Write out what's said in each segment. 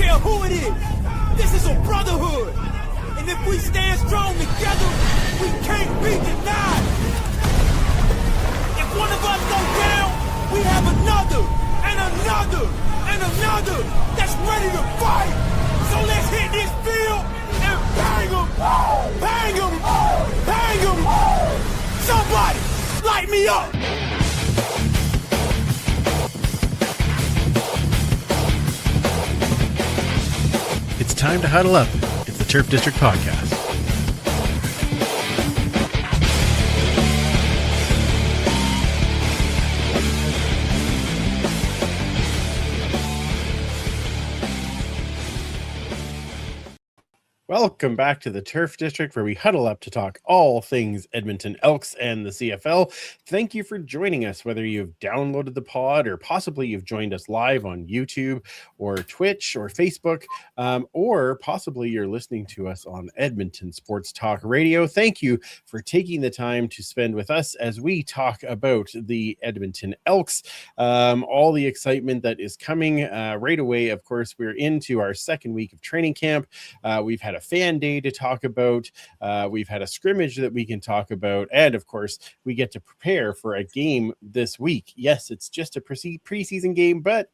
care who it is. This is a brotherhood. And if we stand strong together, we can't be denied. If one of us goes down, we have another, and another, and another that's ready to fight. So let's hit this field and bang them, bang them, bang them. Somebody, light me up. It's time to huddle up. It's the Turf District Podcast. Welcome back to the Turf District, where we huddle up to talk all things Edmonton Elks and the CFL. Thank you for joining us, whether you've downloaded the pod or possibly you've joined us live on YouTube or Twitch or Facebook, or possibly you're listening to us on Edmonton Sports Talk Radio. Thank you for taking the time to spend with us as we talk about the Edmonton Elks, all the excitement that is coming right away. Of course, we're into our second week of training camp. We've had a fan day to talk about. We've had a scrimmage that we can talk about. And of course, we get to prepare for a game this week. Yes, it's just a preseason game, but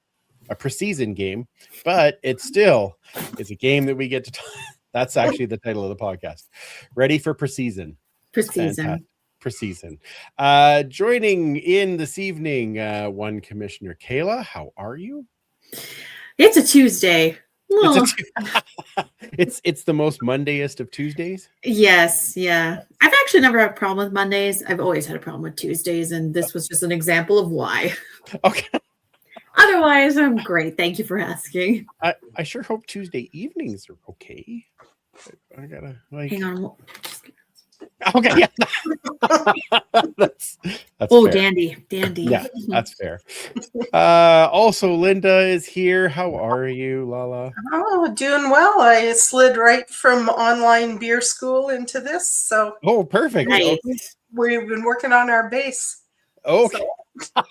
a preseason game, but it's a game that we get to talk. That's actually the title of the podcast. Ready for preseason. Preseason. Joining in this evening, one Commissioner Kayla. How are you? It's a Tuesday. It's the most Mondayest of Tuesdays. Yes, yeah. I've actually never had a problem with Mondays. I've always had a problem with Tuesdays, and this was just an example of why. Okay. Otherwise, I'm great. Thank you for asking. I sure hope Tuesday evenings are okay. I gotta hang on. Okay, yeah. that's oh, fair. dandy. Yeah, that's fair. Also, Linda is here. How are you, Lala? Oh, doing well. I slid right from online beer school into this, so perfect. Nice. We've been working on our base. Okay. So.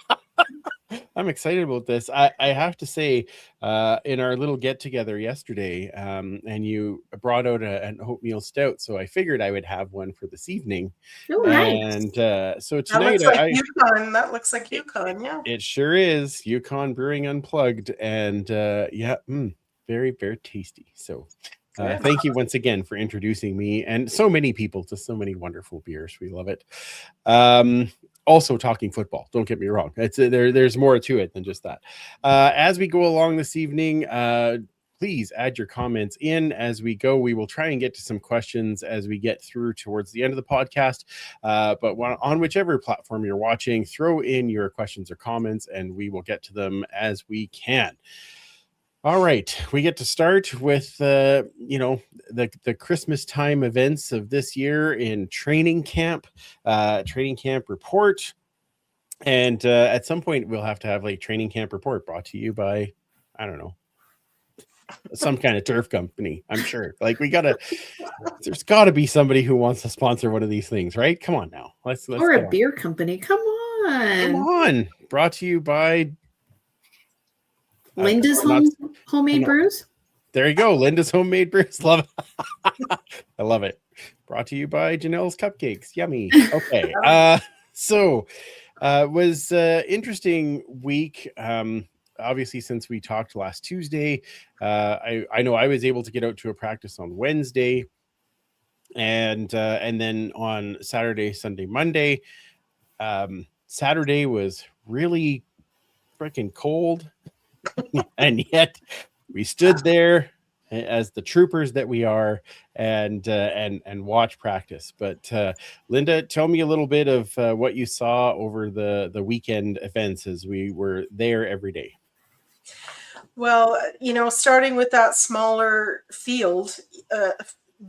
I'm excited about this. I have to say, in our little get together yesterday, and you brought out an oatmeal stout, so I figured I would have one for this evening. Oh, nice. And so tonight, that looks like Yukon, yeah. It sure is. Yukon Brewing Unplugged, and very, very tasty. So thank you once again for introducing me and so many people to so many wonderful beers. We love it. Also talking football. Don't get me wrong. It's there's more to it than just that. As we go along this evening, please add your comments in as we go. We will try and get to some questions as we get through towards the end of the podcast. But on whichever platform you're watching, throw in your questions or comments, and we will get to them as we can. All right, we get to start with the Christmas time events of this year in training camp report, and at some point we'll have to have a training camp report brought to you by, I don't know, some kind of turf company. I'm sure. There's got to be somebody who wants to sponsor one of these things, right? Come on now, let's or a beer company. Come on, brought to you by Linda's homemade brews. There you go. Linda's homemade brews. Love it. I love it. Brought to you by Janelle's Cupcakes. Yummy. Okay. So was interesting week. Obviously, since we talked last Tuesday, I know I was able to get out to a practice on Wednesday, and then on Saturday, Sunday, Monday. Saturday was really freaking cold. And yet we stood there as the troopers that we are and watch practice. But Linda, tell me a little bit of what you saw over the weekend events as we were there every day. Well, starting with that smaller field, the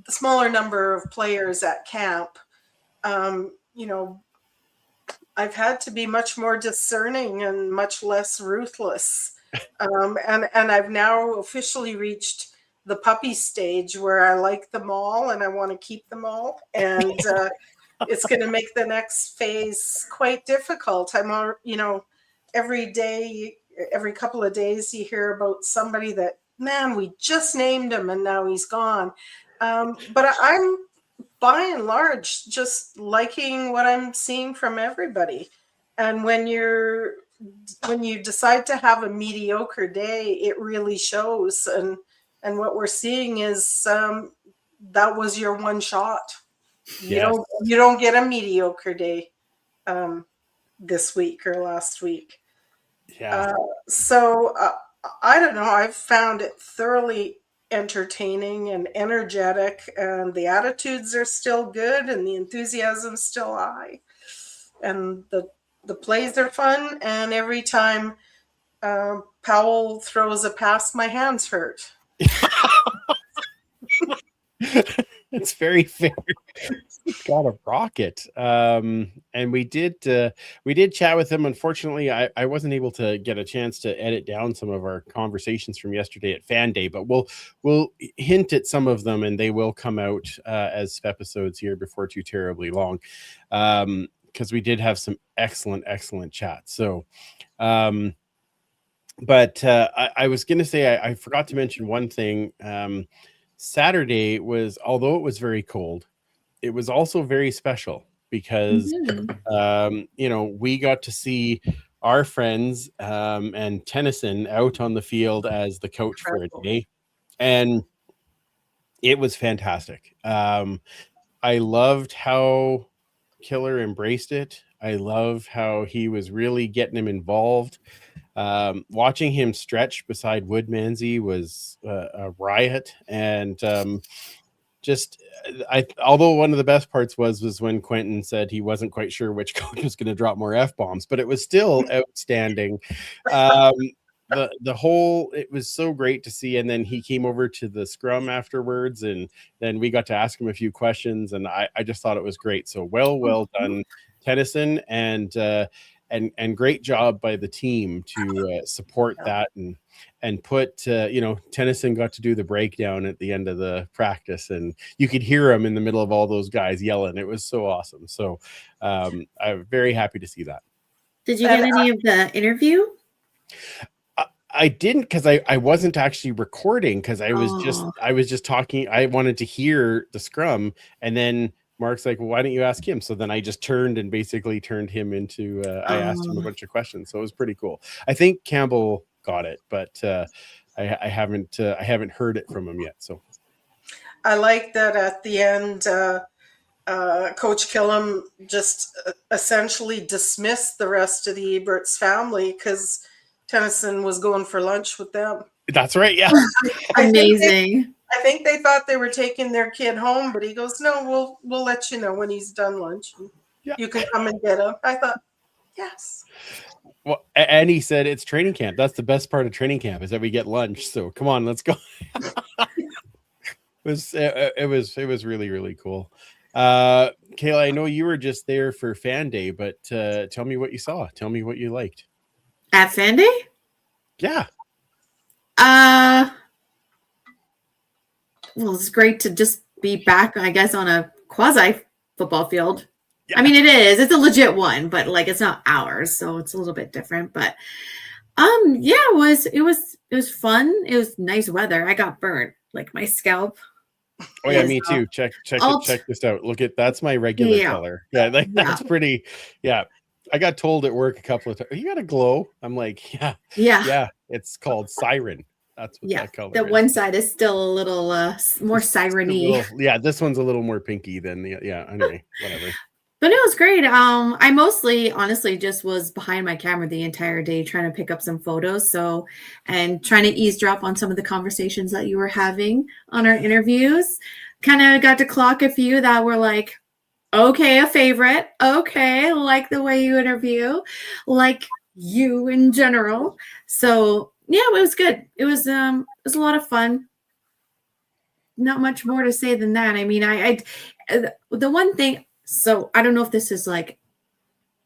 smaller number of players at camp, I've had to be much more discerning and much less ruthless. And I've now officially reached the puppy stage where I like them all and I want to keep them all. And it's going to make the next phase quite difficult. Every day, every couple of days, you hear about somebody that man, we just named him and now he's gone. But I'm by and large just liking what I'm seeing from everybody. And when you decide to have a mediocre day, it really shows. And what we're seeing is that was your one shot. Yes. You don't get a mediocre day this week or last week. Yeah. So I don't know. I've found it thoroughly entertaining and energetic, and the attitudes are still good, and the enthusiasm's still high, and the plays are fun. And every time Powell throws a pass, my hands hurt. It's very fair. Got a rocket. And we did chat with him. Unfortunately, I wasn't able to get a chance to edit down some of our conversations from yesterday at Fan Day, but we'll hint at some of them, and they will come out as episodes here before too terribly long. Because we did have some excellent chats. So but I was gonna say I forgot to mention one thing. Saturday was, although it was very cold, it was also very special because we got to see our friends and Tennyson out on the field as the coach for a day, and it was fantastic. I loved how Killer embraced it. I love how he was really getting him involved. Watching him stretch beside Woodmansey was a riot, and although one of the best parts was when Quentin said he wasn't quite sure which coach was going to drop more F-bombs, but it was still outstanding. It was so great to see. And then he came over to the scrum afterwards, and then we got to ask him a few questions, and I just thought it was great. So well done, Tennyson, and great job by the team to support that and put Tennyson got to do the breakdown at the end of the practice, and you could hear him in the middle of all those guys yelling. It was so awesome. So I'm very happy to see that. Did you get any of the interview? I didn't, because I wasn't actually recording, because I was just talking. I wanted to hear the scrum, and then Mark's like, well, why don't you ask him? So then I just turned him into, I asked him a bunch of questions. So it was pretty cool. I think Campbell got it, but I haven't heard it from him yet. So I like that at the end, Coach Killam just essentially dismissed the rest of the Eberts family because Tennyson was going for lunch with them. That's right. Yeah. Amazing. I think they thought they were taking their kid home, but he goes, no, we'll let you know when he's done lunch. Yeah. You can come and get him. I thought, yes. Well, and he said it's training camp. That's the best part of training camp, is that we get lunch. So come on, let's go. It was really, really cool. Kayla, I know you were just there for Fan Day, but tell me what you saw. Tell me what you liked. At Fan Day? Yeah. Well, it's great to just be back, I guess, on a quasi football field. Yeah. I mean, it is. It's a legit one, but like it's not ours, so it's a little bit different. But yeah, it was fun. It was nice weather. I got burnt, like my scalp. Oh yeah, me too. Check this out. Look at, that's my regular color. Yeah, that's pretty. Yeah. I got told at work a couple of times, you got a glow. I'm like, yeah. It's called Siren. That's what that color is. One side is still a little more siren-y. Yeah, this one's a little more pinky than the anyway, whatever. But it was great. I mostly, honestly, just was behind my camera the entire day trying to pick up some photos. So, and trying to eavesdrop on some of the conversations that you were having on our interviews. Kind of got to clock a few that were like, okay, a favorite. Okay, like the way you interview, like you in general. So yeah, it was good. It was a lot of fun. Not much more to say than that. I mean, I the one thing. So I don't know if this is like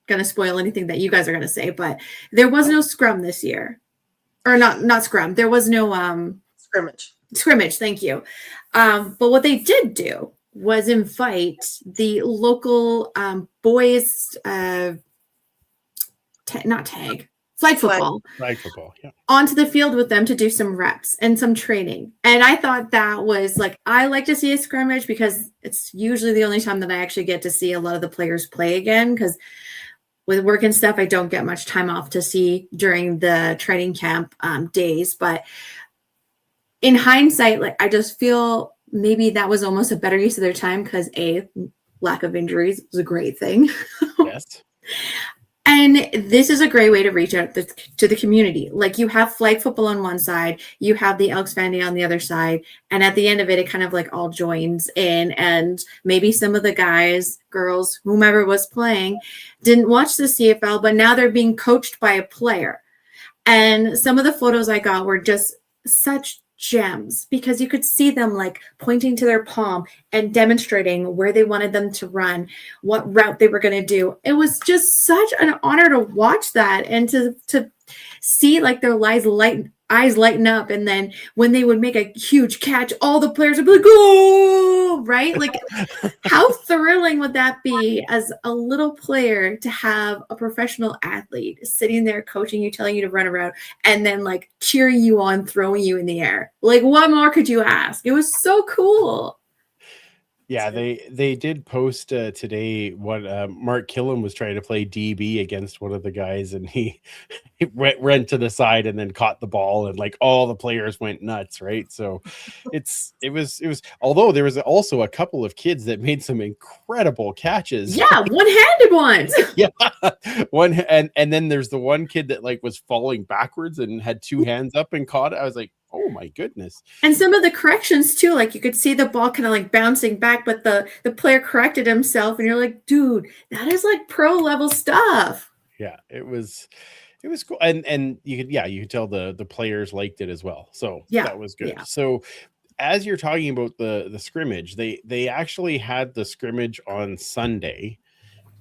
gonna spoil anything that you guys are gonna say, but there was no scrum this year, or not scrum. There was no scrimmage. Thank you. But what they did do was invite the local boys, not tag, flag football, Flag football. Yeah. onto the field with them to do some reps and some training. And I thought that was like, I like to see a scrimmage because it's usually the only time that I actually get to see a lot of the players play again. Because with work and stuff, I don't get much time off to see during the training camp days. But in hindsight, like, I just feel maybe that was almost a better use of their time because lack of injuries was a great thing. Yes. And this is a great way to reach out to the community. Like, you have flag football on one side, you have the Elks Fan Day on the other side, and at the end of it, it kind of like all joins in. And maybe some of the guys, girls, whomever was playing, didn't watch the CFL, but now they're being coached by a player. And some of the photos I got were just such gems because you could see them like pointing to their palm and demonstrating where they wanted them to run, what route they were going to do. It was just such an honor to watch that and to see like their eyes lighten up. And then when they would make a huge catch, all the players would be like, "Oh!" Right? Like, how thrilling would that be as a little player to have a professional athlete sitting there coaching you, telling you to run around, and then like cheering you on, throwing you in the air? Like, what more could you ask? It was so cool. Yeah, they did post today what Mark Killam was trying to play DB against one of the guys, and he went to the side and then caught the ball, and like all the players went nuts, right? So it was although there was also a couple of kids that made some incredible catches. Yeah, one-handed ones. Yeah, one and then there's the one kid that like was falling backwards and had two hands up and caught it. I was like, oh my goodness. And some of the corrections too, like you could see the ball kind of like bouncing back, but the player corrected himself, and you're like, dude, that is like pro level stuff. Yeah, it was cool. And you could tell the players liked it as well. So Yeah, that was good. yeah. So as you're talking about the scrimmage, they actually had the scrimmage on Sunday.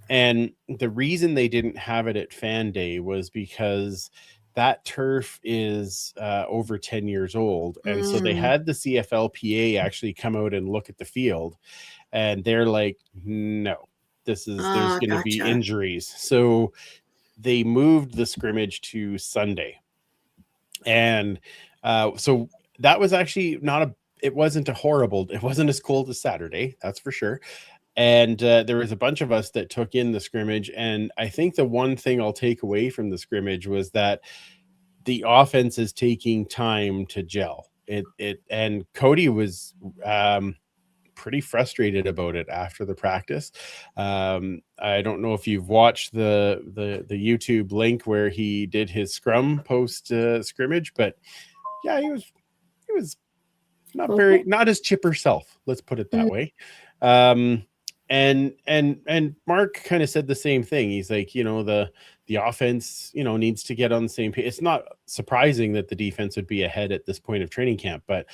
And the reason they didn't have it at Fan Day was because that turf is over 10 years old. And so they had the CFLPA actually come out and look at the field, and they're like, no, there's going to be injuries. So they moved the scrimmage to Sunday. And so that was actually it wasn't as cold as Saturday. That's for sure. And there was a bunch of us that took in the scrimmage. And I think the one thing I'll take away from the scrimmage was that the offense is taking time to gel. And Cody was pretty frustrated about it after the practice. I don't know if you've watched the YouTube link where he did his scrum post scrimmage, but yeah, he was not his chipper self. Let's put it that way. And Mark kind of said the same thing. He's like, the offense, needs to get on the same page. It's not surprising that the defense would be ahead at this point of training camp, but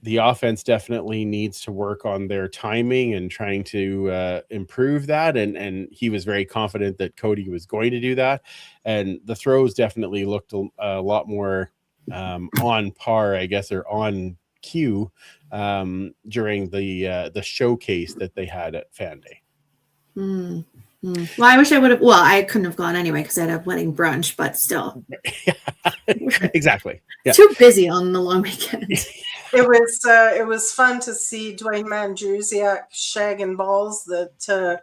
the offense definitely needs to work on their timing and trying to improve that. And he was very confident that Cody was going to do that. And the throws definitely looked a lot more on par, I guess, or on cue during the showcase that they had at Fan Day. Well, I wish I would have. Well, I couldn't have gone anyway because I had a wedding brunch, but still. Exactly. Yeah. Too busy on the long weekend. It was fun to see Dwayne Mandrusiak shagging balls that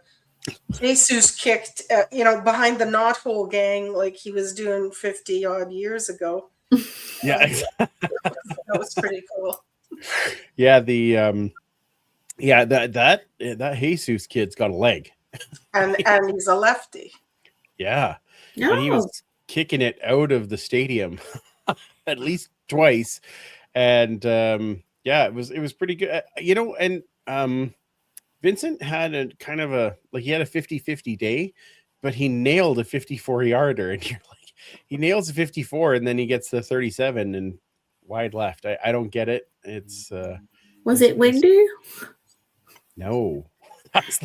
Jesus kicked, behind the knothole gang like he was doing 50 odd years ago. Yeah, that was pretty cool. Yeah, that Jesus kid's got a leg. And he's a lefty. Yeah. No. And he was kicking it out of the stadium at least twice. And it was pretty good. And Vincent had a kind of he had a 50-50 day, but he nailed a 54-yarder. And you're like, he nails a 54 and then he gets the 37 and wide left. I don't get it. It's was it windy? No.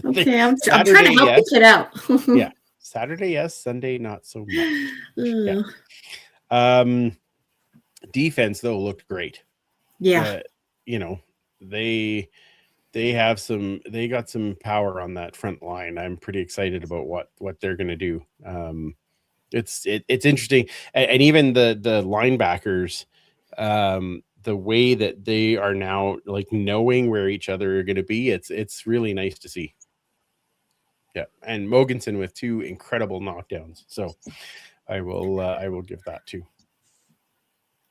Okay, I'm trying to help the kid out. Yeah. Saturday, yes. Sunday, not so much. Yeah. Defense though looked great. Yeah. They got some power on that front line. I'm pretty excited about what they're going to do. It's interesting, and even the linebackers, the way that they are now like knowing where each other are going to be. It's really nice to see. Yeah, and Mogensen with 2 incredible knockdowns. So I will give that too.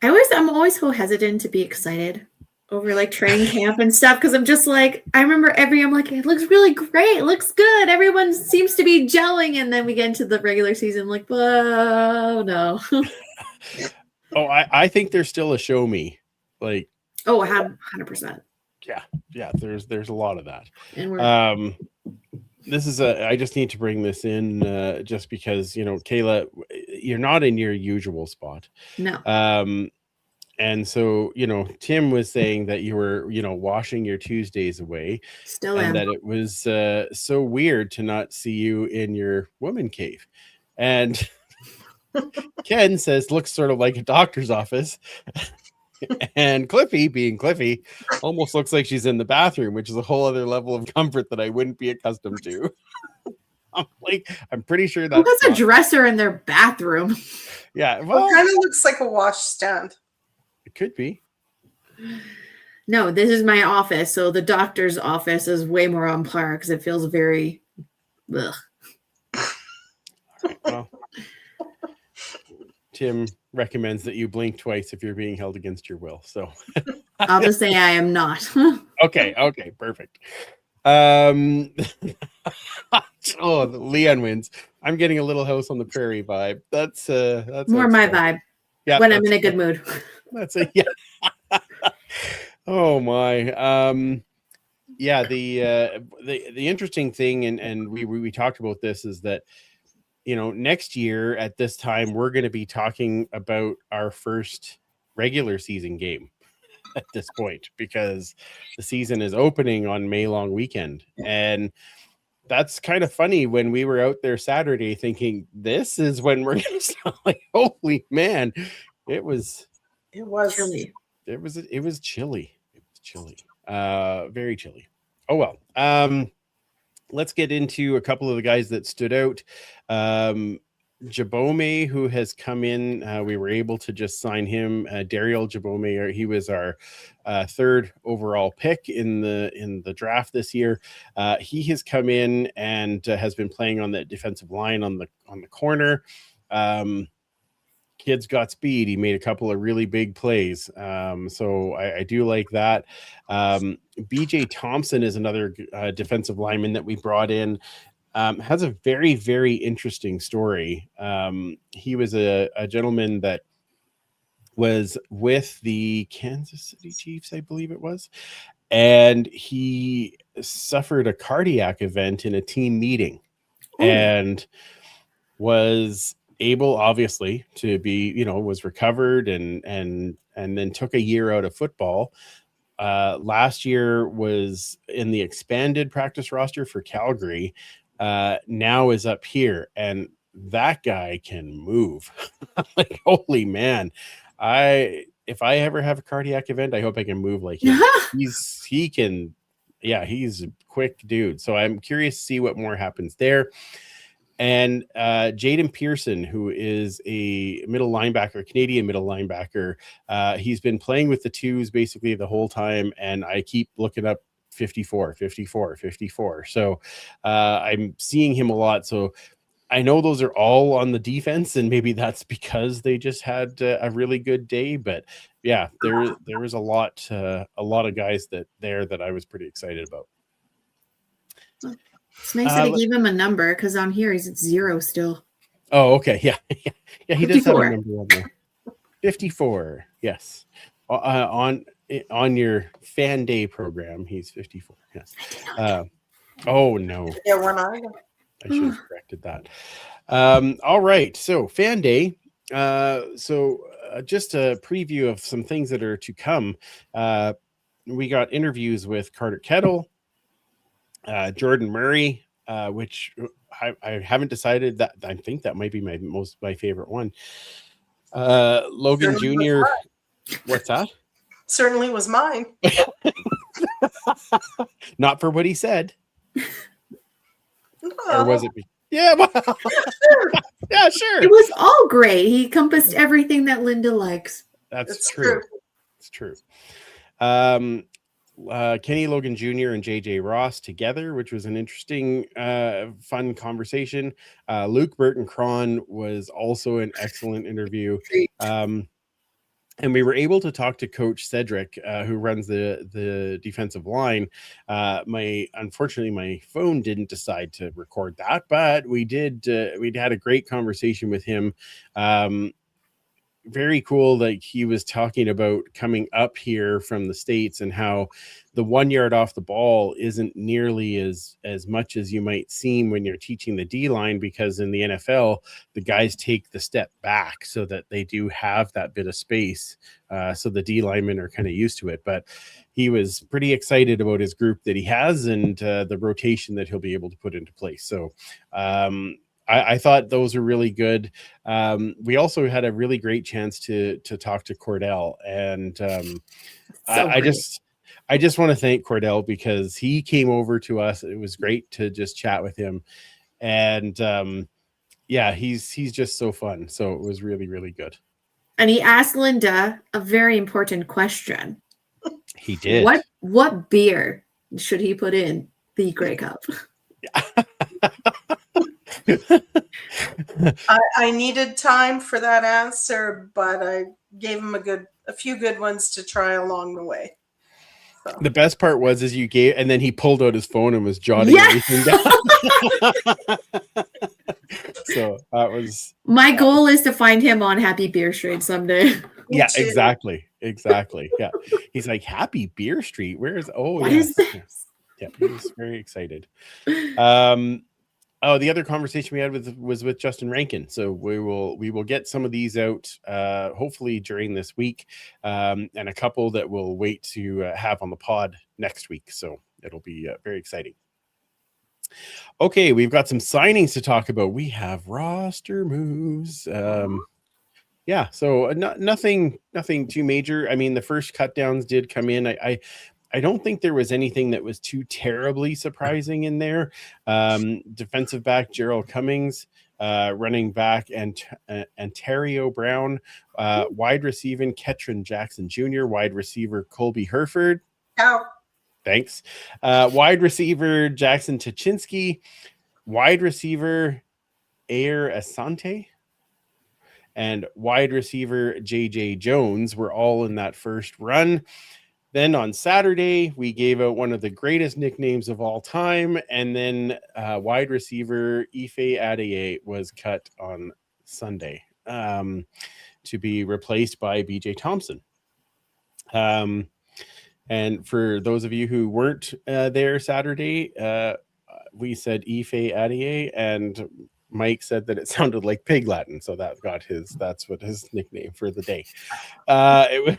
I'm always so hesitant to be excited over like training camp and stuff because I'm just like, I remember I'm like, it looks really great, it looks good, everyone seems to be gelling, and then we get into the regular season, I'm like, whoa, no. Oh, I think there's still a show me, like, oh, 100%. Yeah, there's a lot of that. And we're this is I just need to bring this in just because, you know, Kayla, you're not in your usual spot. no. And so, you know, Tim was saying that you were, you know, washing your Tuesdays away, Still and am. that it was so weird to not see you in your woman cave. And Ken says, looks sort of like a doctor's office. And Cliffy, being Cliffy, almost looks like she's in the bathroom, which is a whole other level of comfort that I wouldn't be accustomed to. I'm pretty sure Who that's has a dresser in their bathroom? Yeah, Well, it kind of looks like a washstand. It could be. No, this is my office. So the doctor's office is way more on par because it feels very. Ugh. Well, Tim recommends that you blink twice if you're being held against your will. So I'll just say I am not. okay, perfect. Oh, Leon wins. I'm getting a Little House on the Prairie vibe. That's more my vibe. Yeah, when I'm in a good mood. That's it. Yeah. Oh my. Yeah. The interesting thing, and we talked about this, is that, you know, next year at this time we're going to be talking about our first regular season game at this point, because the season is opening on May long weekend. And that's kind of funny when we were out there Saturday thinking this is when we're going to start. Like, holy man, it was chilly. It was chilly. It was chilly. Very chilly. Oh well. Let's get into a couple of the guys that stood out. Jabome, who has come in, we were able to just sign him. Dariel Jabome, he was our third overall pick in the draft this year. He has come in and has been playing on the defensive line on the corner. Kid's got speed. He made a couple of really big plays. So I do like that. BJ Thompson is another defensive lineman that we brought in. Has a very, very interesting story. He was a gentleman that was with the Kansas City Chiefs, I believe it was, and he suffered a cardiac event in a team meeting. Ooh. And was able, obviously, to be, you know, was recovered and then took a year out of football. Last year was in the expanded practice roster for Calgary. Now is up here, and that guy can move. Like, holy man. If I ever have a cardiac event, I hope I can move like him. He's a quick dude. So I'm curious to see what more happens there. And Jaden Pearson, who is a middle linebacker, Canadian middle linebacker, he's been playing with the twos basically the whole time, and I keep looking up 54. So I'm seeing him a lot. So I know those are all on the defense, and maybe that's because they just had a really good day. But yeah, there was a lot of guys that I was pretty excited about. It's nice that I gave him a number, because on here he's at 0 still. Oh, okay. Yeah. He 54. Does have a number on there. 54. Yes. On your fan day program, he's 54. Yes. Oh no. Yeah, when I should have corrected that. All right. So fan day. Just a preview of some things that are to come. We got interviews with Carter Kettle, Jordan Murray, which I haven't decided. That I think that might be my favorite one. Logan Jr. What's that? Certainly was mine. Not for what he said. No. Or was it? Yeah, well, yeah, sure. It was all great. He encompassed everything that Linda likes. That's It's true. true. It's true. Kenny Logan Jr. and JJ Ross together, which was an interesting, fun conversation. Luke Burton Cron was also an excellent interview. And we were able to talk to Coach Cedric, who runs the defensive line. Unfortunately, my phone didn't decide to record that, but we did. We'd had a great conversation with him. Very cool. Like, he was talking about coming up here from the States and how the 1 yard off the ball isn't nearly as much as you might seem when you're teaching the D line, because in the NFL, the guys take the step back so that they do have that bit of space. So the D linemen are kind of used to it, but he was pretty excited about his group that he has and the rotation that he'll be able to put into place. So, I thought those were really good. We also had a really great chance to talk to Cordell, and I just want to thank Cordell, because he came over to us. It was great to just chat with him, and yeah, he's just so fun. So it was really, really good. And he asked Linda a very important question. He did. What beer should he put in the Grey Cup? I needed time for that answer, but I gave him a few good ones to try along the way. So. The best part was you gave, and then he pulled out his phone and was jotting everything down. So that was my goal is to find him on Happy Beer Street someday. Yeah, exactly. Yeah, he's like, Happy Beer Street. Where's what is this? Yeah, he was very excited. The other conversation we had was with Justin Rankin. So we will get some of these out hopefully during this week, and a couple that we'll wait to have on the pod next week. So it'll be very exciting. Okay, we've got some signings to talk about. We have roster moves. Yeah, so nothing too major. I mean, the first cut downs did come in. I don't think there was anything that was too terribly surprising in there. Defensive back Gerald Cummings, running back Ontario Brown, wide receiver Ketron Jackson Jr., wide receiver Colby Herford. Ow. Thanks. Wide receiver Jackson Tuchinski, wide receiver Air Asante, and wide receiver JJ Jones were all in that first run. Then on Saturday, we gave out one of the greatest nicknames of all time. And then wide receiver Ife Adeye was cut on Sunday to be replaced by BJ Thompson. And for those of you who weren't there Saturday, we said Ife Adeye, and Mike said that it sounded like Pig Latin. So that's what his nickname for the day. It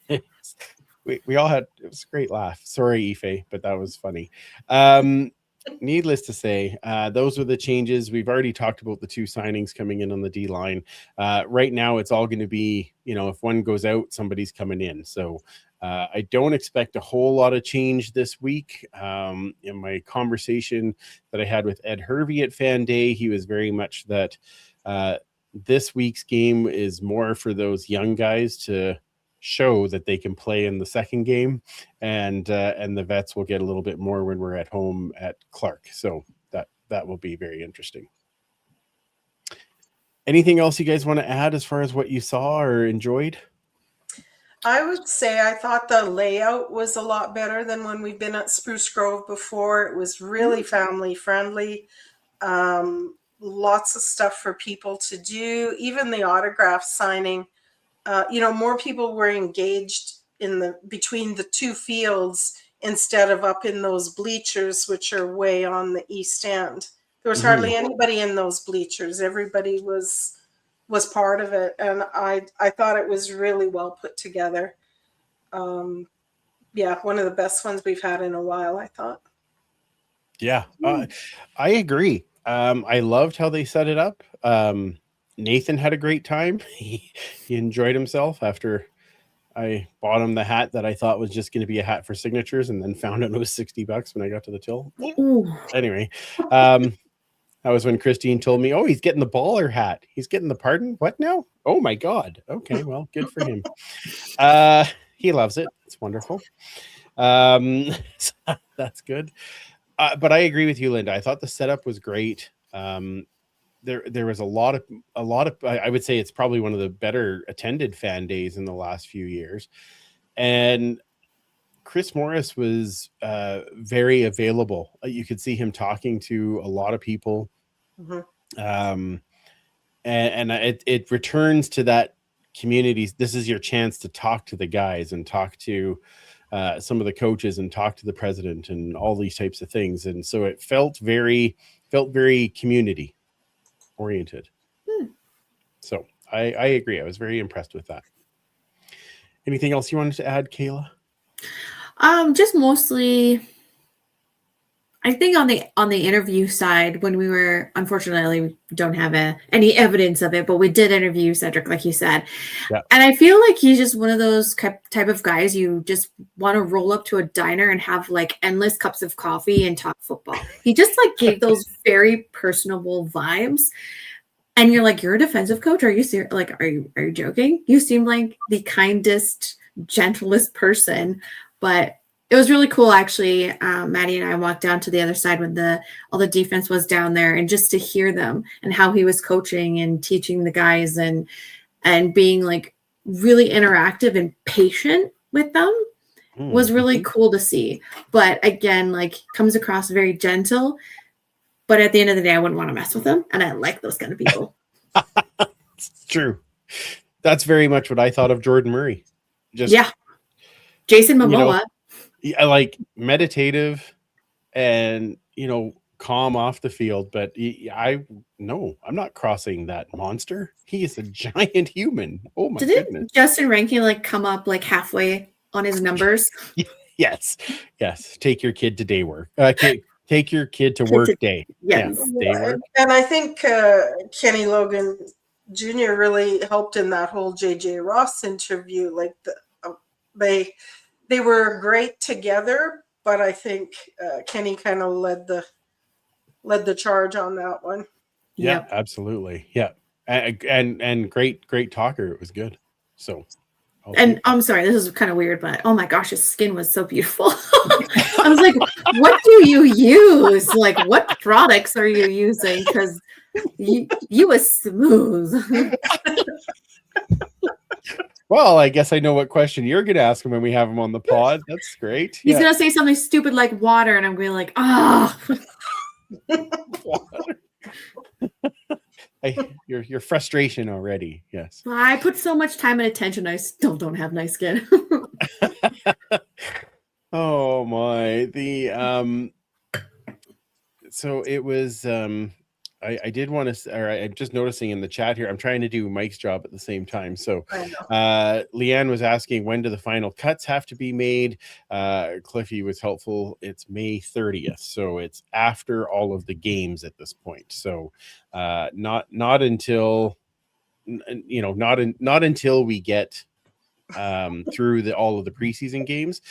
was... We all had, it was a great laugh. Sorry, Ife, but that was funny. Needless to say, those were the changes. We've already talked about the two signings coming in on the D line. Right now, it's all going to be, if one goes out, somebody's coming in. So I don't expect a whole lot of change this week. In my conversation that I had with Ed Hervey at Fan Day, he was very much that this week's game is more for those young guys to show that they can play in the second game, and the vets will get a little bit more when we're at home at Clark. So that will be very interesting. Anything else you guys want to add as far as what you saw or enjoyed? I would say I thought the layout was a lot better than when we've been at Spruce Grove before. It was really family friendly. Lots of stuff for people to do. Even the autograph signing. More people were engaged between the two fields instead of up in those bleachers, which are way on the east end. There was hardly anybody in those bleachers. Everybody was part of it, and I thought it was really well put together. One of the best ones we've had in a while, I thought. Yeah, I agree. I loved how they set it up. Nathan had a great time. He enjoyed himself after I bought him the hat that I thought was just going to be a hat for signatures, and then found out it was $60 when I got to the till. Ooh. Anyway, That was when Christine told me, oh, he's getting the baller hat. He's getting the pardon. What now? Oh my God. Okay, well, good for him. He loves it. It's wonderful. So that's good. But I agree with you, Linda. I thought the setup was great. There was a lot of I would say it's probably one of the better attended fan days in the last few years. And Chris Morris was very available. You could see him talking to a lot of people. And it returns to that community. This is your chance to talk to the guys and talk to some of the coaches and talk to the president and all these types of things. And so it felt very community oriented. So I agree. I was very impressed with that. Anything else you wanted to add, Kayla? Just mostly, I think on the interview side, when we were, unfortunately, we don't have any evidence of it, but we did interview Cedric, like you said. Yeah. And I feel like he's just one of those type of guys you just want to roll up to a diner and have like endless cups of coffee and talk football. He just like gave those very personable vibes. And you're like, you're a defensive coach? Are you serious? Like, are you joking? You seem like the kindest, gentlest person. But it was really cool, actually. Maddie and I walked down to the other side when all the defense was down there, and just to hear them and how he was coaching and teaching the guys and being like really interactive and patient with them was really cool to see. But again, like comes across very gentle. But at the end of the day, I wouldn't want to mess with him, and I like those kind of people. It's true. That's very much what I thought of Jordan Murray. Jason Momoa. I like meditative and calm off the field, but I'm not crossing that monster. He is a giant human. Oh my goodness. Didn't Justin Rankin like come up like halfway on his numbers? Yes. Take your kid to day work. Take your kid to work day. Yes. Day work. And I think Kenny Logan Jr. really helped in that whole JJ Ross interview. Like they were great together, but I think Kenny kind of led the charge on that one. Yeah, absolutely. Yeah, and great talker. It was good. So. And I'm sorry, this is kind of weird, but oh my gosh, his skin was so beautiful. I was like, what do you use? Like, what products are you using? Because you was smooth. Well, I guess I know what question you're going to ask him when we have him on the pod. That's great. He's going to say something stupid like water, and I'm going to like, Your frustration already. Yes. I put so much time and attention. I still don't have nice skin. Oh my. So it was, I did want to, or I'm just noticing in the chat here, I'm trying to do Mike's job at the same time. So Leanne was asking, when do the final cuts have to be made? Cliffy was helpful. It's May 30th. So it's after all of the games at this point. So not until, not until we get through all of the preseason games.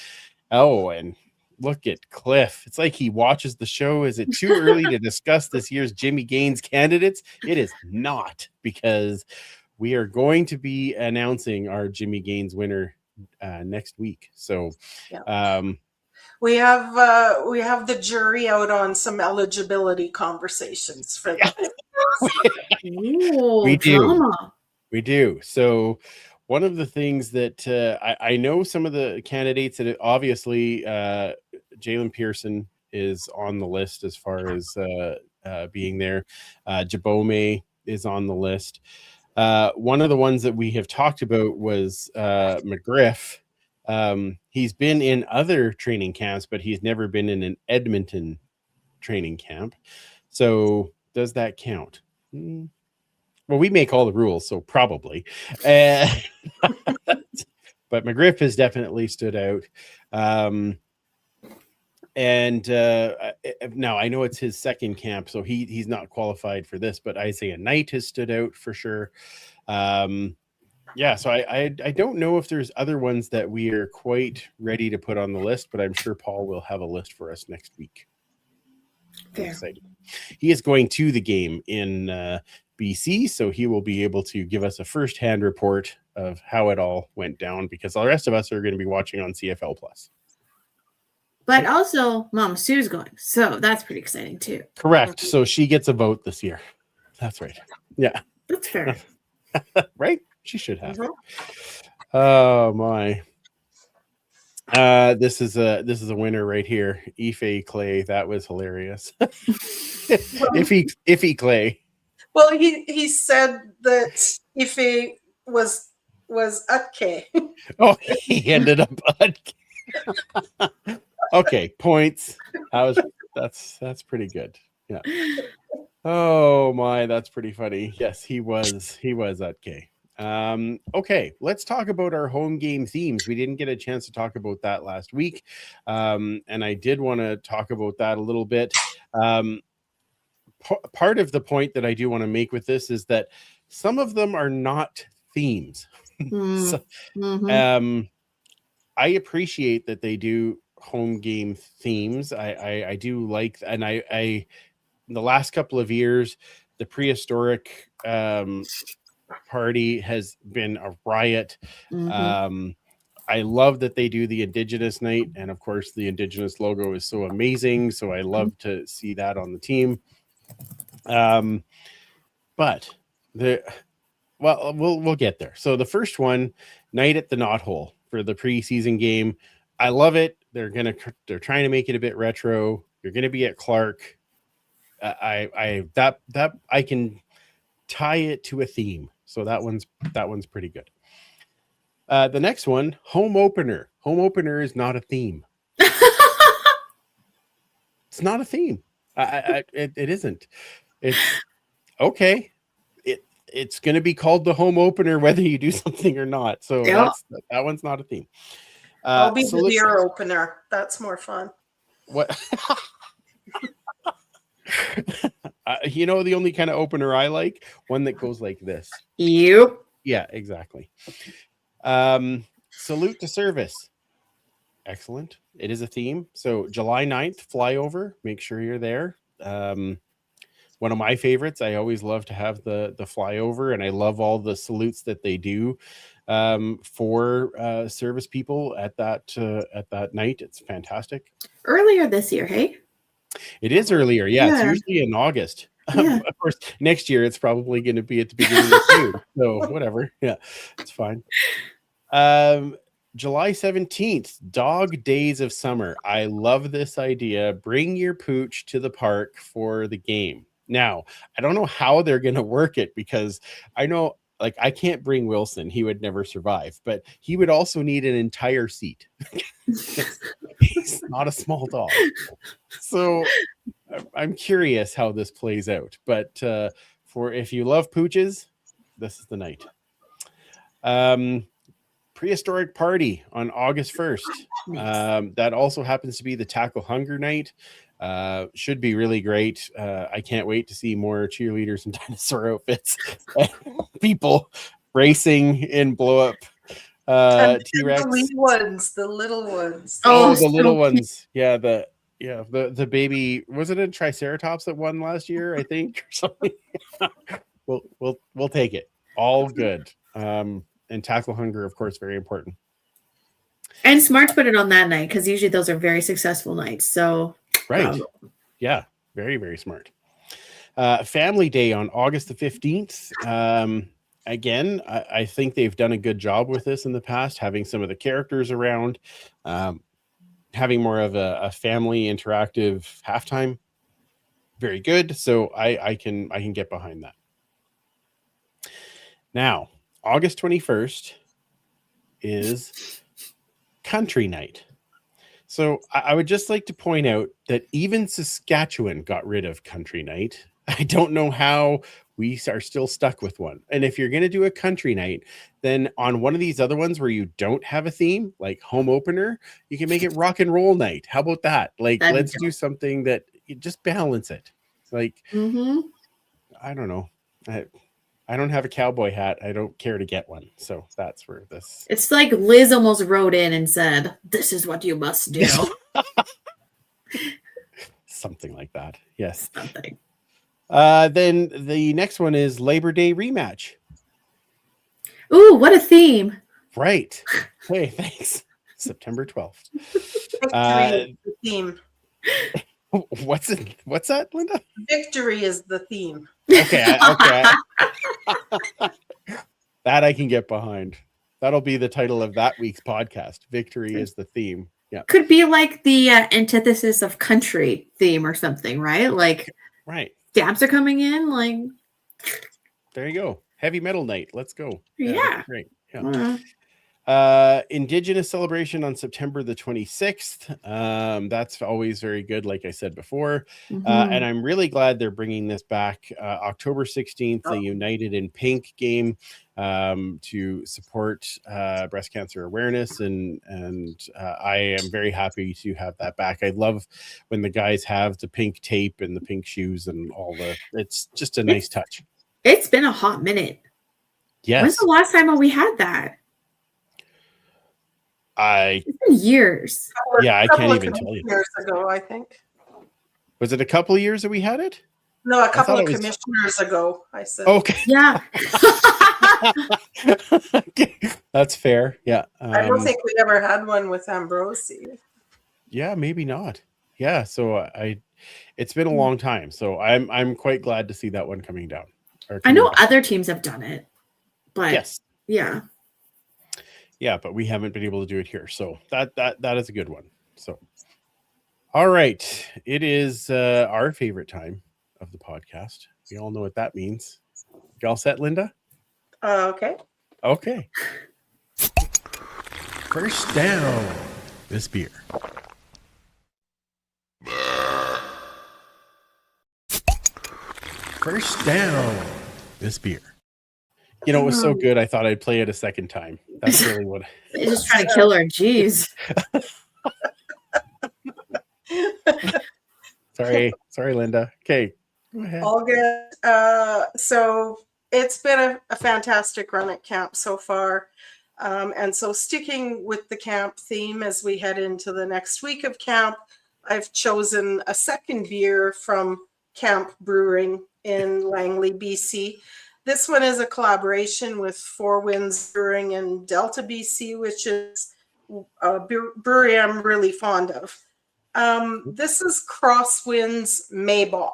Oh, and look at Cliff. It's like he watches the show. Is it too early to discuss this year's Jimmy Gaines candidates? It is not, because we are going to be announcing our Jimmy Gaines winner next week. So we have the jury out on some eligibility conversations for that. We do. So one of the things that I know some of the candidates that obviously Jalen Pearson is on the list as far as being there. Jabome is on the list. One of the ones that we have talked about was McGriff. He's been in other training camps, but he's never been in an Edmonton training camp. So does that count? Well, we make all the rules, so probably. But McGriff has definitely stood out. And now I know it's his second camp, so he's not qualified for this, but Isaiah Knight has stood out for sure. So I don't know if there's other ones that we are quite ready to put on the list, but I'm sure Paul will have a list for us next week. I'm Fair. excited. He is going to the game in BC, so he will be able to give us a first-hand report of how it all went down, because the rest of us are going to be watching on CFL Plus. But also, Mama Sue's going, so that's pretty exciting too. Correct. So she gets a vote this year. That's right. Yeah. That's fair. Right? She should have. Mhm. Oh my. This is a winner right here. Ife Clay. That was hilarious. Iffy Clay. Well, he said that if he was Utke. Oh, he ended up. Okay, points. That's pretty good. Yeah. Oh my, that's pretty funny. Yes, he was at K. Okay, let's talk about our home game themes. We didn't get a chance to talk about that last week, and I did want to talk about that a little bit. Part of the point that I do want to make with this is that some of them are not themes. So, I appreciate that they do home game themes. I do like, and I in the last couple of years, the prehistoric party has been a riot. I love that they do the Indigenous night, and of course the Indigenous logo is so amazing, so I love to see that on the team. But we'll get there. So the first one, night at the Knot Hole for the preseason game, I love it. They're trying to make it a bit retro. You're gonna be at Clark. I can tie it to a theme, so that one's pretty good. The next one, home opener. Home opener is not a theme. It's not a theme. It isn't. It's okay. It's going to be called the home opener whether you do something or not. So that one's not a theme. I'll be the beer opener. That's more fun. What? The only kind of opener I like, one that goes like this. Yep. Yeah, exactly. Salute to service. Excellent. It is a theme. So July 9th, flyover. Make sure you're there. One of my favorites. I always love to have the flyover, and I love all the salutes that they do for service people at that night. It's fantastic. Earlier this year, hey? It is earlier. Yeah. It's usually in August. Yeah. Of course, next year it's probably going to be at the beginning of June. So whatever. Yeah, it's fine. July 17th, Dog Days of Summer. I love this idea. Bring your pooch to the park for the game. Now, I don't know how they're going to work it, because I know, like, I can't bring Wilson. He would never survive, but he would also need an entire seat. He's not a small dog. So I'm curious how this plays out. But for if you love pooches, this is the night. Prehistoric party on August 1st. Nice. That also happens to be the Tackle Hunger night. Should be really great. I can't wait to see more cheerleaders and dinosaur outfits. People racing in blow up T-Rex. The little ones. Oh, the so little ones. Yeah, the baby. Was it a Triceratops that won last year, I think, or something? We'll take it. All good. And Tackle Hunger, of course, very important. And smart to put it on that night, because usually those are very successful nights. So right. Yeah, very, very smart. Family Day on August the 15th. Again, I think they've done a good job with this in the past, having some of the characters around, having more of a family interactive halftime. Very good. So I can get behind that. Now, August 21st is Country Night. So I would just like to point out that even Saskatchewan got rid of Country Night. I don't know how we are still stuck with one. And if you're going to do a Country Night, then on one of these other ones where you don't have a theme, like home opener, you can make it Rock and Roll Night. How about that? Like, let's do something that you just balance it. Like, I don't know. I don't have a cowboy hat. I don't care to get one. So that's where this... It's like Liz almost wrote in and said, "This is what you must do." Something like that. Yes. Something. Then the next one is Labor Day rematch. Ooh, what a theme. Right. Hey, thanks. September 12th. Victory is the theme. What's it? What's that, Linda? Victory is the theme. Okay. That I can get behind. That'll be the title of that week's podcast. Victory is the theme. Yeah. Could be like the antithesis of country theme or something, right? Like Right. stamps are coming in. Like, there you go. Heavy metal night. Let's go. Yeah. That'd be great. Yeah. Indigenous celebration on September the 26th. That's always very good, like I said before. And I'm really glad they're bringing this back. October 16th, the United in Pink game to support breast cancer awareness. And I am very happy to have that back. I love when the guys have the pink tape and the pink shoes and it's just a nice touch. It's been a hot minute. Yes. When's the last time we had that? It's been years. I can't even tell you. Years ago, I think. Was it a couple of years that we had it? No, a couple of commissioners ago, I said. Okay. Yeah. That's fair. Yeah. I don't think we ever had one with Ambrosi. Yeah, maybe not. Yeah. So it's been a long time. So I'm quite glad to see that one coming down. I know other teams have done it, but yes. Yeah. Yeah, but we haven't been able to do it here. So that is a good one. So, all right. It is our favorite time of the podcast. We all know what that means. You all set, Linda? Okay. Okay. First down, this beer. First down, this beer. You know, it was so good, I thought I'd play it a second time. That's really what... They're just trying to kill her. Jeez. Sorry, Linda. Okay, go ahead. All good. So it's been a fantastic run at camp so far. And so sticking with the camp theme as we head into the next week of camp, I've chosen a second beer from Camp Brewing in Langley, BC. This one is a collaboration with Four Winds Brewing in Delta, BC, which is a brewery I'm really fond of. This is Crosswinds Maybach.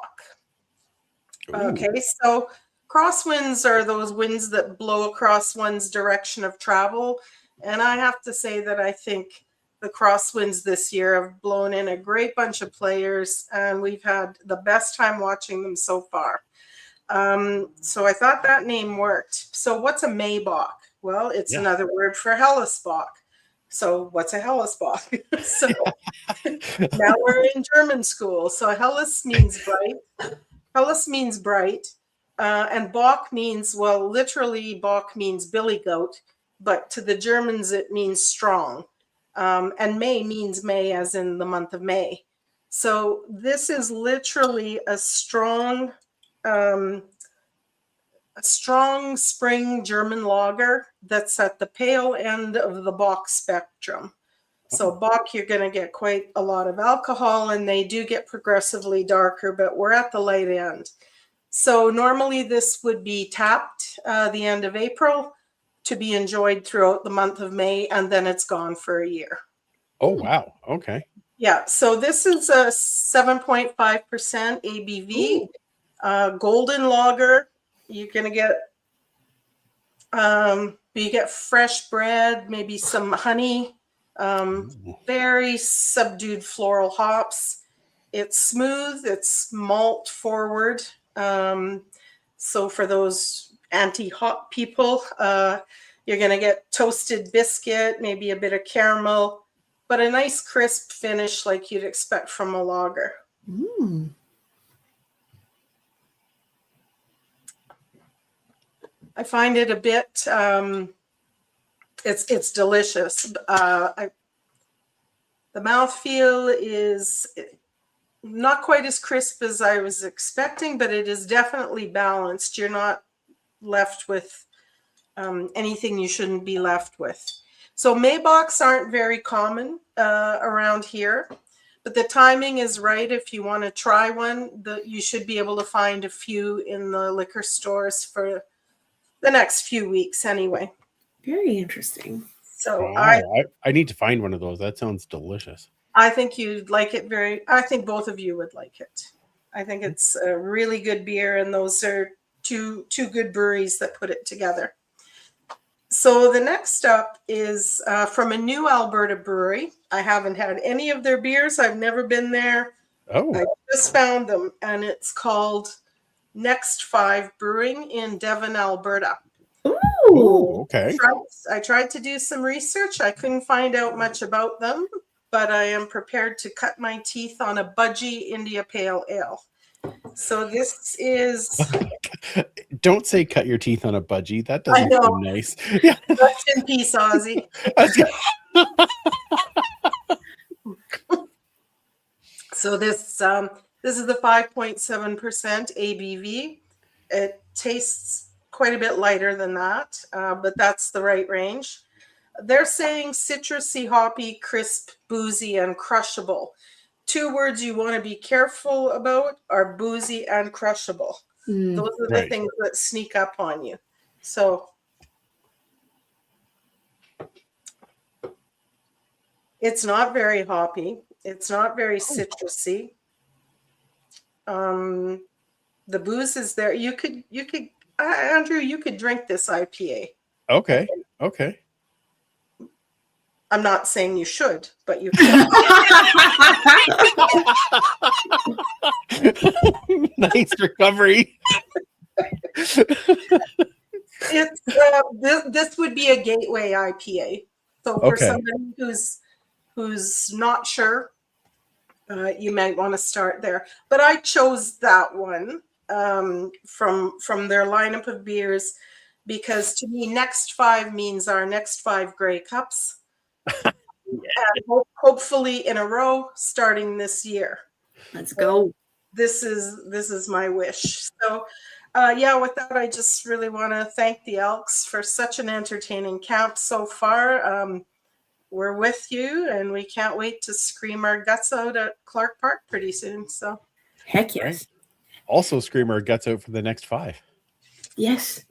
Okay, so crosswinds are those winds that blow across one's direction of travel. And I have to say that I think the crosswinds this year have blown in a great bunch of players, and we've had the best time watching them so far. So I thought that name worked. So what's a Maybach? Well, it's another word for Hellesbock. So what's a Hellesbock? So now we're in German school. So Helles means bright. Helles means bright. And Bock means, well, literally Bock means billy goat, but to the Germans it means strong. And May means May, as in the month of May. So this is literally a strong spring German lager that's at the pale end of the Bock spectrum. So Bock, you're going to get quite a lot of alcohol, and they do get progressively darker, but we're at the light end. So normally this would be tapped the end of April to be enjoyed throughout the month of May, and then it's gone for a year. Oh, wow. Okay. Yeah, so this is a 7.5% ABV, golden lager. You're going to get, you get fresh bread, maybe some honey, very subdued floral hops. It's smooth, it's malt forward. So for those anti-hop people, you're going to get toasted biscuit, maybe a bit of caramel, but a nice crisp finish like you'd expect from a lager. Mm. I find it a bit, it's delicious. The mouthfeel is not quite as crisp as I was expecting, but it is definitely balanced. You're not left with anything you shouldn't be left with. So Maybachs aren't very common around here, but the timing is right. If you want to try one, you should be able to find a few in the liquor stores for the next few weeks anyway. Very interesting. So Wow, I need to find one of those. That sounds delicious. I think you'd like it I think both of you would like it. I think it's a really good beer, and those are two good breweries that put it together. So the next up is from a new Alberta brewery. I haven't had any of their beers. I've never been there. Oh, I just found them, and it's called Next 5 Brewing in Devon, Alberta. Ooh. okay. I tried to do some research. I couldn't find out much about them, but I am prepared to cut my teeth on a budgie India Pale Ale. So this is... Don't say cut your teeth on a budgie. That doesn't sound nice. Yeah. Rest in peace, Ozzy. So this is the 5.7% ABV. It tastes quite a bit lighter than that, but that's the right range. They're saying citrusy, hoppy, crisp, boozy, and crushable. 2 words you want to be careful about are boozy and crushable. Those are the things that sneak up on you. So it's not very hoppy. It's not very citrusy. The booze is there. You could, Andrew, you could drink this IPA. Okay. I'm not saying you should, but you can. Nice recovery. It's this would be a gateway IPA. So for somebody who's not sure, you might want to start there. But I chose that one from their lineup of beers because to me, Next 5 means our next 5 Grey Cups. And hopefully in a row starting this year. Let's go. This is my wish. So with that, I just really want to thank the Elks for such an entertaining camp so far. We're with you, and we can't wait to scream our guts out at Clark Park pretty soon. So heck yes. Right. Also scream our guts out for the next 5. Yes.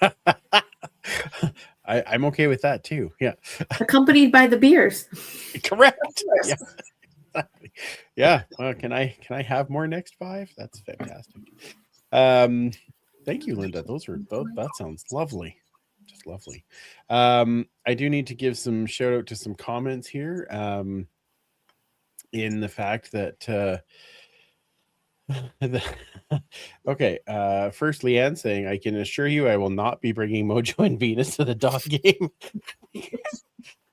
Yeah. I'm okay with that too. Yeah. Accompanied by the beers. Correct. Yeah. Exactly. Yeah. Well, can I have more next 5? That's fantastic. Thank you, Linda. That sounds lovely. Just lovely. I do need to give some shout out to some comments here. In the fact that okay, first Leanne saying, I can assure you I will not be bringing Mojo and Venus to the dog game.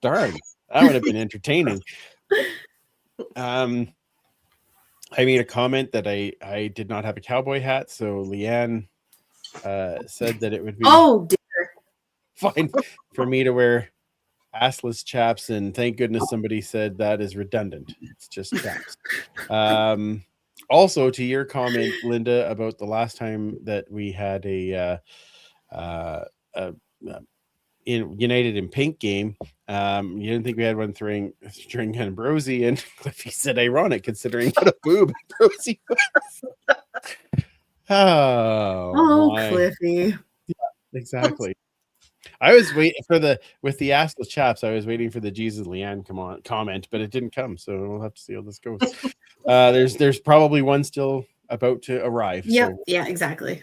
Darn, that would have been entertaining. I made a comment that I did not have a cowboy hat, so Leanne said that it would be fine for me to wear assless chaps, and thank goodness somebody said that is redundant. It's just chaps. Also, to your comment, Linda, about the last time that we had a in United in Pink game, you didn't think we had one during Ambrosi, and Cliffy said ironic considering what a boob Ambrosi was. Cliffy. Yeah, exactly. I was waiting for with the assless chaps. I was waiting for the Jesus Leanne comment, but it didn't come. So we'll have to see how this goes. There's probably one still about to arrive. Yep. So. Yeah, exactly.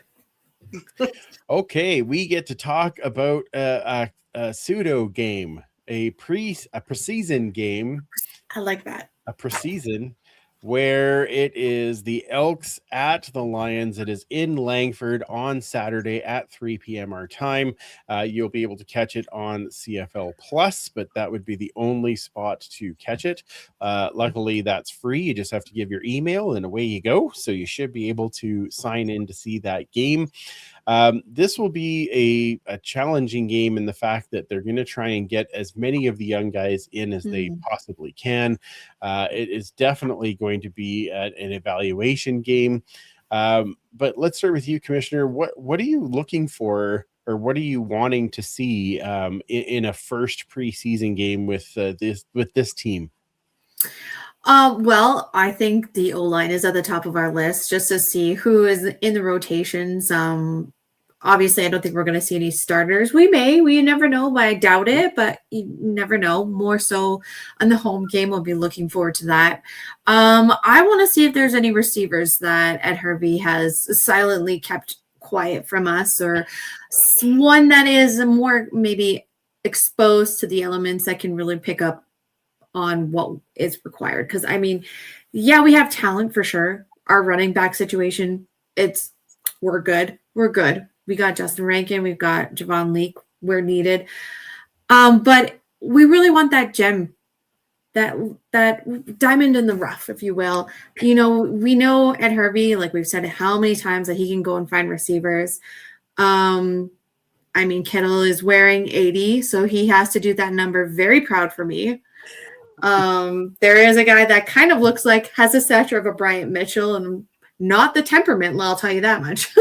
Okay, we get to talk about a pseudo game, a preseason game. I like that. A preseason where it is the Elks at the Lions. It is in Langford on Saturday at 3 p.m. our time. You'll be able to catch it on CFL Plus, but that would be the only spot to catch it. Luckily, that's free. You just have to give your email and away you go. So you should be able to sign in to see that game. This will be a challenging game in the fact that they're going to try and get as many of the young guys in as they possibly can. It is definitely going to be an evaluation game. But let's start with you, Commissioner. What are you looking for, or what are you wanting to see in a first preseason game with this team? Well, I think the O line is at the top of our list just to see who is in the rotations. Obviously, I don't think we're going to see any starters. We never know, but I doubt it. But you never know. More so on the home game, we'll be looking forward to that. I want to see if there's any receivers that Ed Hervey has silently kept quiet from us, or one that is more maybe exposed to the elements that can really pick up on what is required. Because I mean, yeah, we have talent for sure. Our running back situation, we're good. We're good. We got Justin Rankin, we've got Javon Leake where needed. But we really want that gem, that diamond in the rough, if you will. You know, we know Ed Hervey, like we've said how many times, that he can go and find receivers. I mean, Kittle is wearing 80, so he has to do that number. Very proud for me. There is a guy that kind of looks like, has the stature of a Bryant Mitchell, and not the temperament, I'll tell you that much.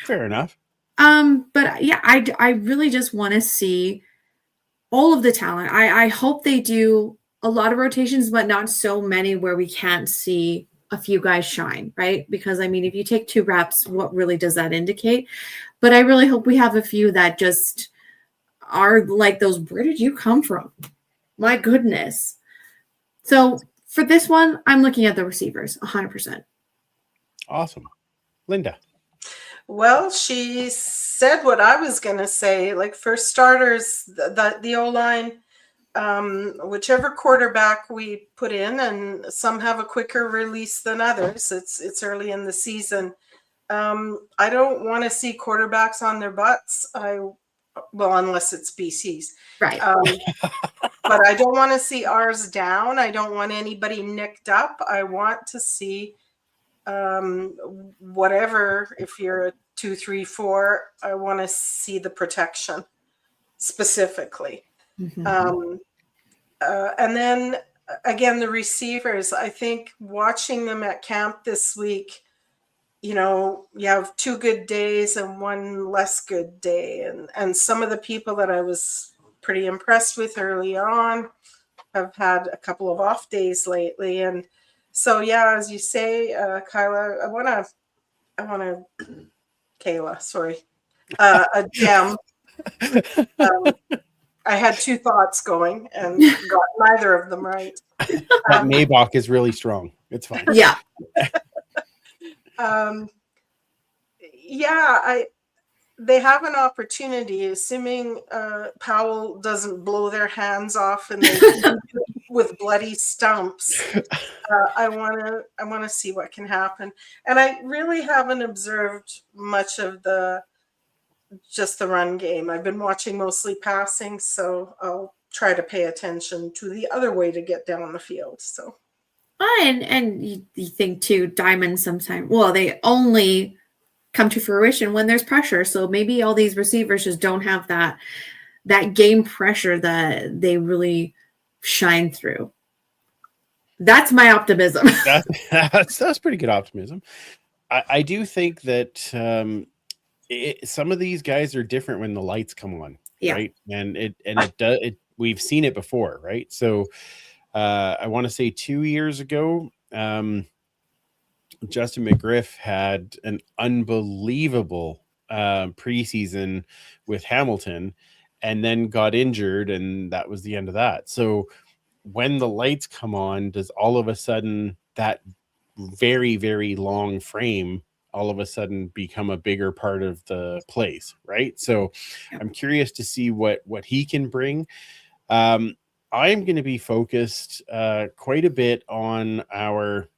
Fair enough. But yeah, I really just want to see all of the talent. I hope they do a lot of rotations, but not so many where we can't see a few guys shine, right? Because I mean, if you take 2 reps, what really does that indicate? But I really hope we have a few that just are like those, where did you come from? My goodness. So for this one, I'm looking at the receivers 100%. Awesome. Linda. Well, she said what I was going to say. Like, for starters, the O-line, whichever quarterback we put in, and some have a quicker release than others. It's early in the season. I don't want to see quarterbacks on their butts. Well, unless it's BC's. Right. But I don't want to see ours down. I don't want anybody nicked up. I want to see whatever, if you're a 2, 3, 4, I want to see the protection specifically. Mm-hmm. And then again, the receivers, I think watching them at camp this week, you know, you have 2 good days and 1 less good day. And some of the people that I was pretty impressed with early on have had a couple of off days lately. And so, yeah, as you say, Kyla, Kayla, sorry, a gem. I had 2 thoughts going and got neither of them right. That Maybach is really strong. It's fine. Yeah. They have an opportunity, assuming Powell doesn't blow their hands off and they with bloody stumps. I want to see what can happen. And I really haven't observed much of just the run game. I've been watching mostly passing, so I'll try to pay attention to the other way to get down the field. So, and you think too, diamonds sometimes, well, they only come to fruition when there's pressure. So maybe all these receivers just don't have that game pressure that they really shine through. That's my optimism. That's pretty good optimism. I do think that some of these guys are different when the lights come on, yeah. Right? And we've seen it before, right? So I want to say 2 years ago, Justin McGriff had an unbelievable preseason with Hamilton, and then got injured, and that was the end of that. So when the lights come on, does all of a sudden that very, very long frame all of a sudden become a bigger part of the plays, right? So I'm curious to see what he can bring. I am going to be focused quite a bit on our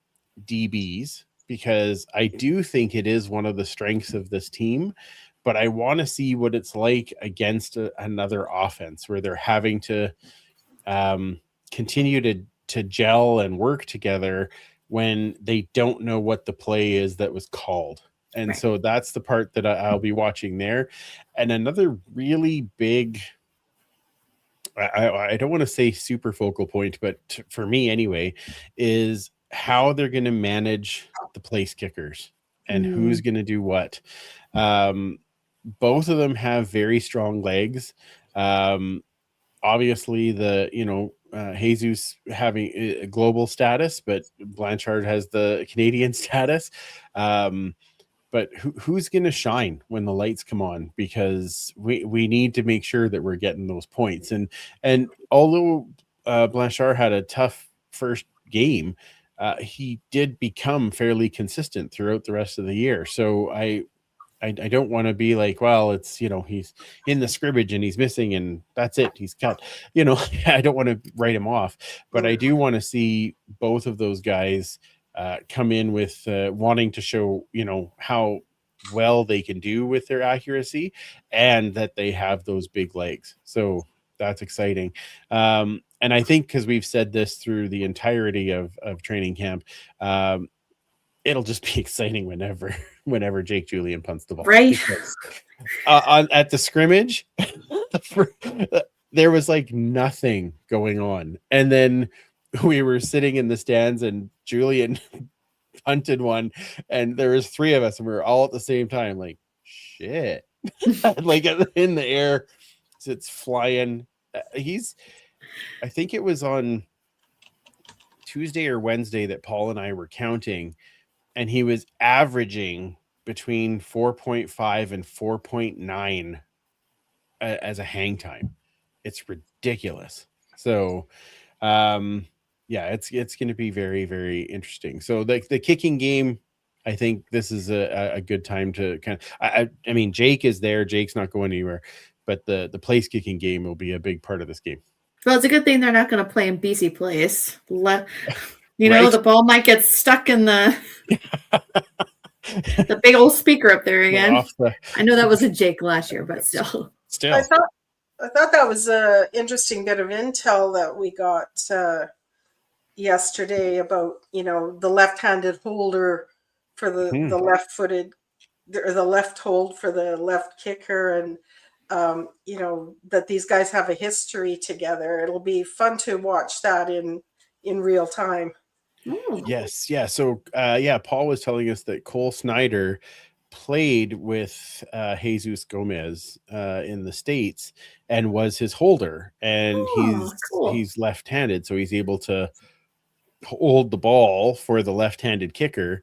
DBs, because I do think it is one of the strengths of this team, but I want to see what it's like against another offense where they're having to continue to gel and work together when they don't know what the play is that was called. And right. So that's the part that I'll be watching there. And another really big, I don't want to say super focal point, but for me anyway, is how they're going to manage the place kickers and who's going to do what. Both of them have very strong legs. Obviously Jesus having a global status, but Blanchard has the Canadian status. But who's going to shine when the lights come on? Because we need to make sure that we're getting those points. And although Blanchard had a tough first game, he did become fairly consistent throughout the rest of the year. So I don't want to be like, well, it's, he's in the scrimmage and he's missing and that's it. He's cut, I don't want to write him off, but I do want to see both of those guys come in with wanting to show, how well they can do with their accuracy and that they have those big legs. So that's exciting. And I think because we've said this through the entirety of training camp, it'll just be exciting whenever Jake Julian punts the ball. Right. At the scrimmage, there was like nothing going on. And then we were sitting in the stands and Julian punted one and there was 3 of us and we were all at the same time like, shit. Like in the air, it's flying. I think it was on Tuesday or Wednesday that Paul and I were counting, and he was averaging between 4.5 and 4.9 as a hang time. It's ridiculous. So, it's going to be very, very interesting. So the kicking game, I think this is a good time to kind of, I mean, Jake is there. Jake's not going anywhere, but the place kicking game will be a big part of this game. Well, it's a good thing they're not going to play in BC Place. Right? The ball might get stuck in the big old speaker up there again. I know that was a Jake last year, but still. I thought that was an interesting bit of intel that we got yesterday about, the left-handed holder for the left-footed, or the left hold for the left kicker, and that these guys have a history together. It'll be fun to watch that in real time. Yes. Yeah. So, Paul was telling us that Cole Snyder played with Jesus Gomez in the States and was his holder, and he's left-handed, so he's able to hold the ball for the left-handed kicker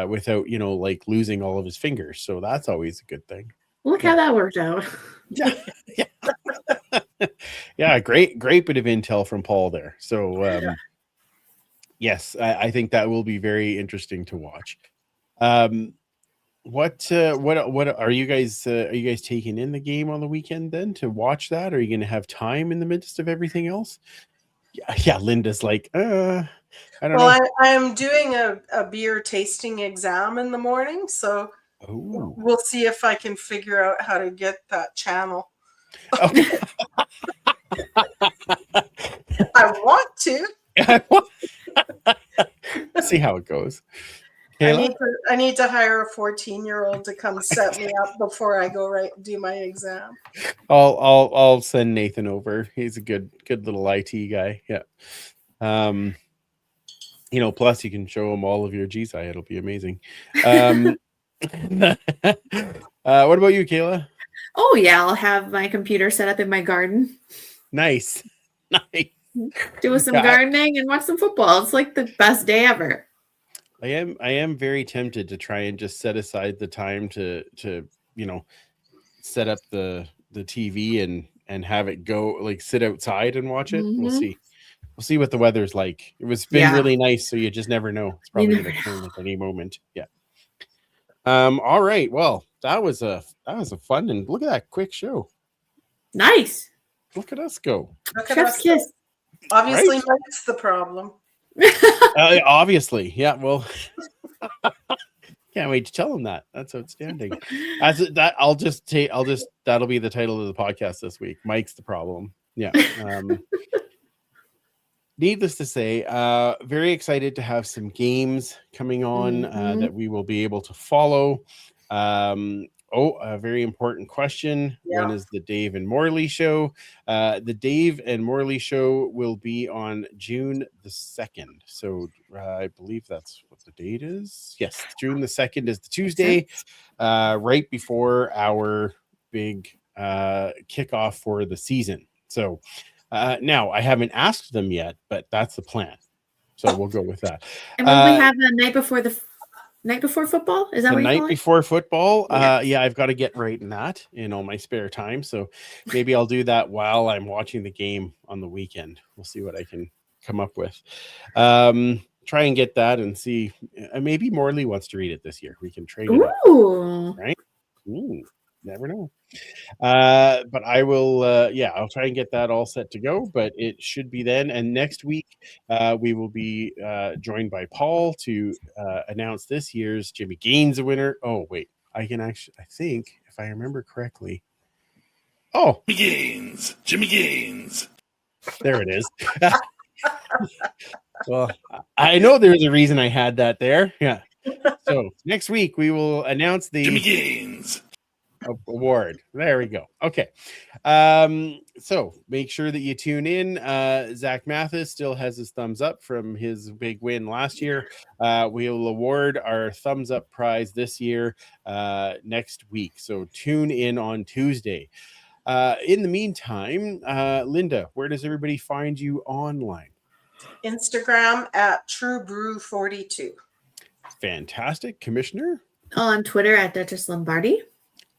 without, like losing all of his fingers. So that's always a good thing. Look how that worked out. Yeah. Great bit of intel from Paul there. So, yes, I think that will be very interesting to watch. What are you guys taking in the game on the weekend then to watch that? Are you going to have time in the midst of everything else? Yeah. Linda's like, I don't know. I am doing a beer tasting exam in the morning, so we'll see if I can figure out how to get that channel. Okay. I want to. See how it goes. I need to hire a 14-year-old to come set me up before I go do my exam. I'll send Nathan over. He's a good little IT guy. Yeah. Plus you can show him all of your GSI. It'll be amazing. What about you, Kayla? Oh yeah, I'll have my computer set up in my garden. Nice. Do some gardening and watch some football. It's like the best day ever. I am very tempted to try and just set aside the time to set up the TV and have it go, like, sit outside and watch it. We'll see what the weather's like. It's been really nice, so you just never know. It's probably going to turn at any moment. Yeah. All right. Well, that was a fun, and look at that quick show. Nice. Look at us go. Chef's kiss. Obviously, Mike's the problem. Obviously, yeah. Well, can't wait to tell him that. That's outstanding. That'll be the title of the podcast this week. Mike's the problem. Yeah. Needless to say, very excited to have some games coming on that we will be able to follow. A very important question. Yeah. When is the Dave and Morley show? The Dave and Morley show will be on June the 2nd. So I believe that's what the date is. Yes, June the 2nd is the Tuesday, right before our big kickoff for the season. So Now, I haven't asked them yet, but that's the plan. So we'll go with that. And will we have the night before football? Is that The what you night call it? before football? Yes. Yeah, I've got to get right in that in all my spare time. So maybe I'll do that while I'm watching the game on the weekend. We'll see what I can come up with. Try and get that and see. Maybe Morley wants to read it this year. We can trade it up, Ooh. right? Ooh, never know. But I will, I'll try and get that all set to go, but it should be then. And next week, we will be joined by Paul to announce this year's Jimmy Gaines winner. Oh, wait, I think, if I remember correctly. Oh, Jimmy Gaines. There it is. Well, I know there's a reason I had that there. Yeah. So next week, we will announce the Jimmy Gaines award. There we go. Okay. So make sure that you tune in. Zach Mathis still has his thumbs up from his big win last year. We'll award our thumbs up prize this year next week. So tune in on Tuesday. In the meantime, Linda, where does everybody find you online? Instagram at TrueBrew42. Fantastic. Commissioner? On Twitter at Duchess Lombardi.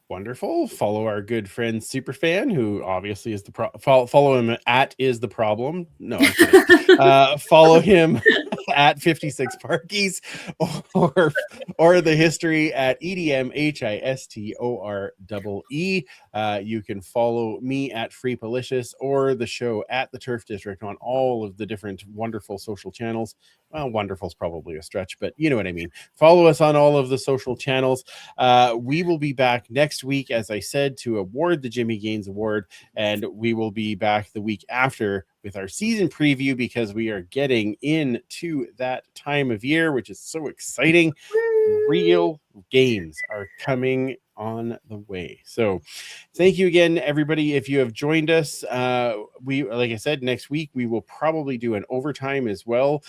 Wonderful. Follow our good friend Superfan, who obviously is the follow him at is the problem. No, I'm kidding. Follow him at 56 Parkies or the history at EDMHISTOREE. You can follow me at Free Policious or the show at the Turf District on all of the different wonderful social channels. Well, wonderful is probably a stretch, but you know what I mean. Follow us on all of the social channels. We will be back next week, as I said, to award the Jimmy Gaines Award, and we will be back the week after with our season preview because we are getting into that time of year, which is so exciting. Real games are coming on the way. So thank you again, everybody. If you have joined us, like I said, next week we will probably do an overtime as well.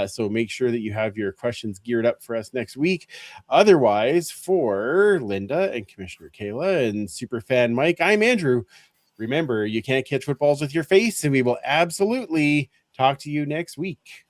So make sure that you have your questions geared up for us next week. Otherwise, for Linda and Commissioner Kayla and Superfan Mike, I'm Andrew. Remember, you can't catch footballs with your face, and we will absolutely talk to you next week.